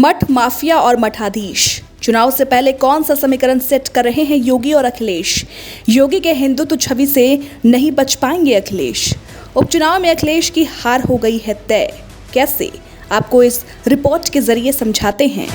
मठ माफिया और मठाधीश। चुनाव से पहले कौन सा समीकरण सेट कर रहे हैं योगी और अखिलेश। योगी के हिंदुत्व छवि से नहीं बच पाएंगे अखिलेश। उपचुनाव में अखिलेश की हार हो गई है तय। कैसे, आपको इस रिपोर्ट के जरिए समझाते हैं।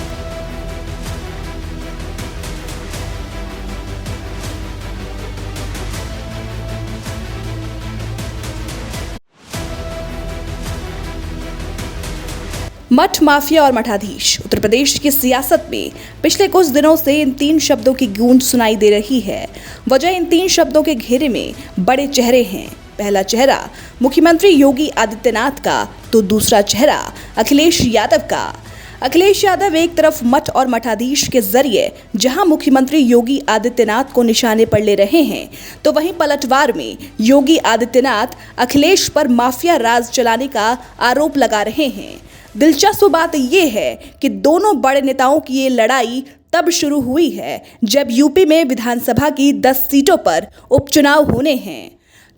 मठ माफिया और मठाधीश। उत्तर प्रदेश की सियासत में पिछले कुछ दिनों से इन तीन शब्दों की गूंज सुनाई दे रही है। वजह इन तीन शब्दों के घेरे में बड़े चेहरे हैं। पहला चेहरा मुख्यमंत्री योगी आदित्यनाथ का, तो दूसरा चेहरा अखिलेश यादव का। अखिलेश यादव एक तरफ मठ और मठाधीश के जरिए जहां मुख्यमंत्री योगी आदित्यनाथ को निशाने पर ले रहे हैं, तो वहीं पलटवार में योगी आदित्यनाथ अखिलेश पर माफिया राज चलाने का आरोप लगा रहे हैं। दिलचस्प बात यह है कि दोनों बड़े नेताओं की ये लड़ाई तब शुरू हुई है जब यूपी में विधानसभा की 10 सीटों पर उपचुनाव होने हैं।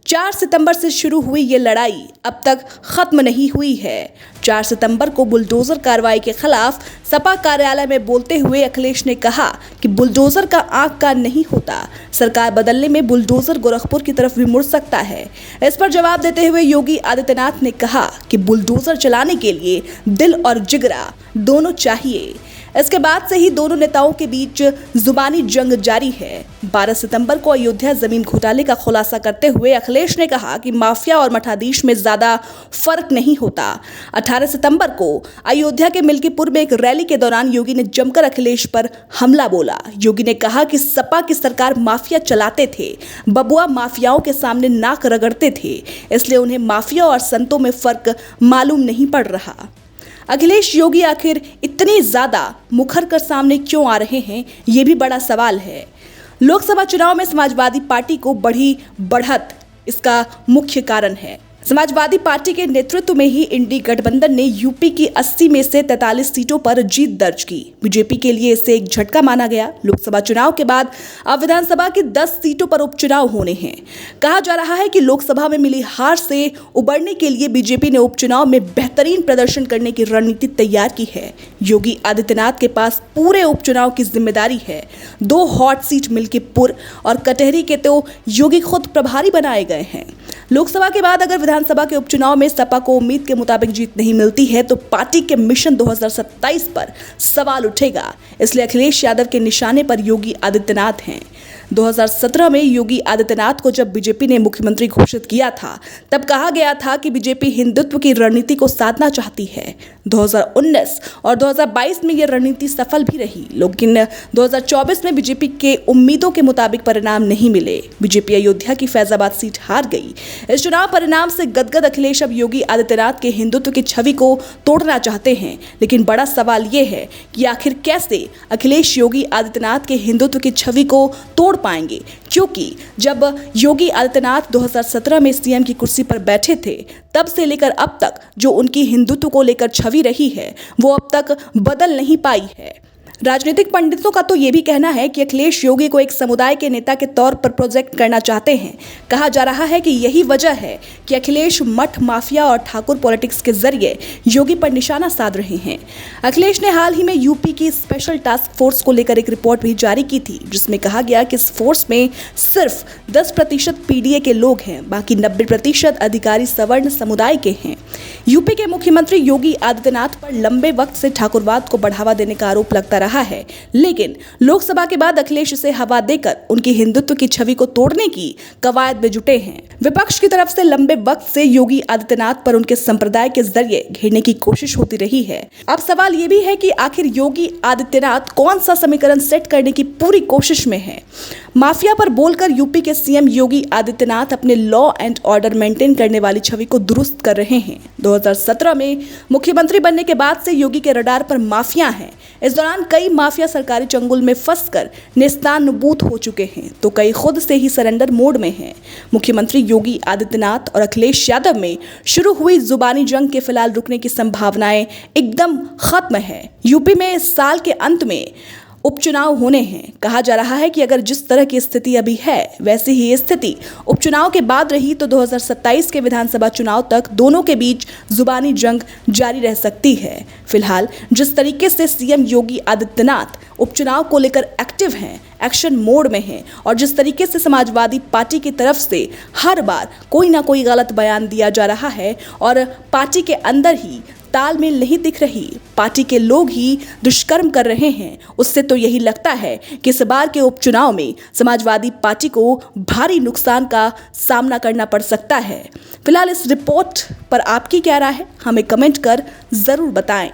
4 सितंबर से शुरू हुई ये लड़ाई अब तक खत्म नहीं हुई है। 4 सितंबर को बुलडोजर कार्रवाई के खिलाफ सपा कार्यालय में बोलते हुए अखिलेश ने कहा कि बुलडोजर का आंख कान नहीं होता, सरकार बदलने में बुलडोजर गोरखपुर की तरफ भी मुड़ सकता है। इस पर जवाब देते हुए योगी आदित्यनाथ ने कहा कि बुलडोजर चलाने के लिए दिल और जिगरा दोनों चाहिए। इसके बाद से ही दोनों नेताओं के बीच जुबानी जंग जारी है। 12 सितंबर को अयोध्या जमीन घोटाले का खुलासा करते हुए अखिलेश ने कहा कि माफिया और मठाधीश में ज्यादा फर्क नहीं होता। 18 सितंबर को अयोध्या के मिल्कीपुर में एक रैली के दौरान योगी ने जमकर अखिलेश पर हमला बोला। योगी ने कहा कि सपा की सरकार माफिया चलाते थे, बबुआ माफियाओं के सामने नाक रगड़ते थे, इसलिए उन्हें माफिया और संतों में फर्क मालूम नहीं पड़ रहा। अखिलेश योगी आखिर इतनी ज्यादा मुखर कर सामने क्यों आ रहे हैं, ये भी बड़ा सवाल है। लोकसभा चुनाव में समाजवादी पार्टी को बढ़ी बढ़त इसका मुख्य कारण है। समाजवादी पार्टी के नेतृत्व में ही इंडी गठबंधन ने यूपी की 80 में से 43 सीटों पर जीत दर्ज की। बीजेपी के लिए इसे एक झटका माना गया। लोकसभा चुनाव के बाद अब विधानसभा की 10 सीटों पर उपचुनाव होने हैं। कहा जा रहा है कि लोकसभा में मिली हार से उबरने के लिए बीजेपी ने उपचुनाव में बेहतरीन प्रदर्शन करने की रणनीति तैयार की है। योगी आदित्यनाथ के पास पूरे उपचुनाव की जिम्मेदारी है। 2 हॉट सीट मिल्कीपुर और कटहरी के तो योगी खुद प्रभारी बनाए गए हैं। लोकसभा के बाद अगर विधानसभा के उपचुनाव में सपा को उम्मीद के मुताबिक जीत नहीं मिलती है, तो पार्टी के मिशन 2027 पर सवाल उठेगा। इसलिए अखिलेश यादव के निशाने पर योगी आदित्यनाथ हैं। 2017 में योगी आदित्यनाथ को जब बीजेपी ने मुख्यमंत्री घोषित किया था, तब कहा गया था कि बीजेपी हिंदुत्व की रणनीति को साधना चाहती है। 2019 और 2022 में यह रणनीति सफल भी रही, लेकिन 2024 में बीजेपी के उम्मीदों के मुताबिक परिणाम नहीं मिले। बीजेपी अयोध्या की फैजाबाद सीट हार गई। इस चुनाव परिणाम से गदगद अखिलेश अब योगी आदित्यनाथ के हिंदुत्व की छवि को तोड़ना चाहते हैं। लेकिन बड़ा सवाल यह है कि आखिर कैसे अखिलेश योगी आदित्यनाथ के हिंदुत्व की छवि को तोड़ पाएंगे, क्योंकि जब योगी आदित्यनाथ 2017 में सीएम की कुर्सी पर बैठे थे, तब से लेकर अब तक जो उनकी हिंदुत्व को लेकर छवि रही है, वो अब तक बदल नहीं पाई है। राजनीतिक पंडितों का तो ये भी कहना है कि अखिलेश योगी को एक समुदाय के नेता के तौर पर प्रोजेक्ट करना चाहते हैं। कहा जा रहा है कि यही वजह है कि अखिलेश मठ माफिया और ठाकुर पॉलिटिक्स के जरिए योगी पर निशाना साध रहे हैं। अखिलेश ने हाल ही में यूपी की स्पेशल टास्क फोर्स को लेकर एक रिपोर्ट भी जारी की थी, जिसमें कहा गया कि इस फोर्स में सिर्फ 10% पीडीए के लोग हैं, बाकी 90% अधिकारी सवर्ण समुदाय के हैं। यूपी के मुख्यमंत्री योगी आदित्यनाथ पर लंबे वक्त से ठाकुरवाद को बढ़ावा देने का आरोप लगता रहा है, लेकिन लोकसभा के बाद अखिलेश इसे हवा देकर उनकी हिंदुत्व की छवि को तोड़ने की कवायद में जुटे हैं। विपक्ष की तरफ से लंबे वक्त से योगी आदित्यनाथ पर उनके संप्रदाय के जरिए घेरने की कोशिश होती रही है। अब सवाल यह भी है कि आखिर योगी आदित्यनाथ कौन सा समीकरण सेट करने की पूरी कोशिश में है। माफिया पर बोलकर यूपी के सीएम योगी आदित्यनाथ अपने लॉ एंड ऑर्डर मेंटेन करने वाली छवि को दुरुस्त कर रहे हैं। 2017 में मुख्यमंत्री बनने के बाद से योगी के रडार पर माफिया हैं। इस दौरान कई माफिया सरकारी चंगुल में फंसकर नेस्तानबूत हो चुके हैं, तो कई खुद से ही सरेंडर मोड में हैं। मुख्यमंत्री योगी आदित्यनाथ और अखिलेश यादव में शुरू हुई जुबानी जंग के फिलहाल रुकने की संभावनाएं एकदम खत्म है। यूपी में इस साल के अंत में उपचुनाव होने हैं। कहा जा रहा है कि अगर जिस तरह की स्थिति अभी है वैसी ही स्थिति उपचुनाव के बाद रही तो 2027 के विधानसभा चुनाव तक दोनों के बीच जुबानी जंग जारी रह सकती है। फिलहाल जिस तरीके से सीएम योगी आदित्यनाथ उपचुनाव को लेकर एक्टिव हैं, एक्शन मोड में हैं और जिस तरीके से समाजवादी पार्टी की तरफ से हर बार कोई ना कोई गलत बयान दिया जा रहा है और पार्टी के अंदर ही तालमेल नहीं दिख रही, पार्टी के लोग ही दुष्कर्म कर रहे हैं, उससे तो यही लगता है कि इस बार के उपचुनाव में समाजवादी पार्टी को भारी नुकसान का सामना करना पड़ सकता है। फिलहाल इस रिपोर्ट पर आपकी क्या राय है, हमें कमेंट कर जरूर बताएं।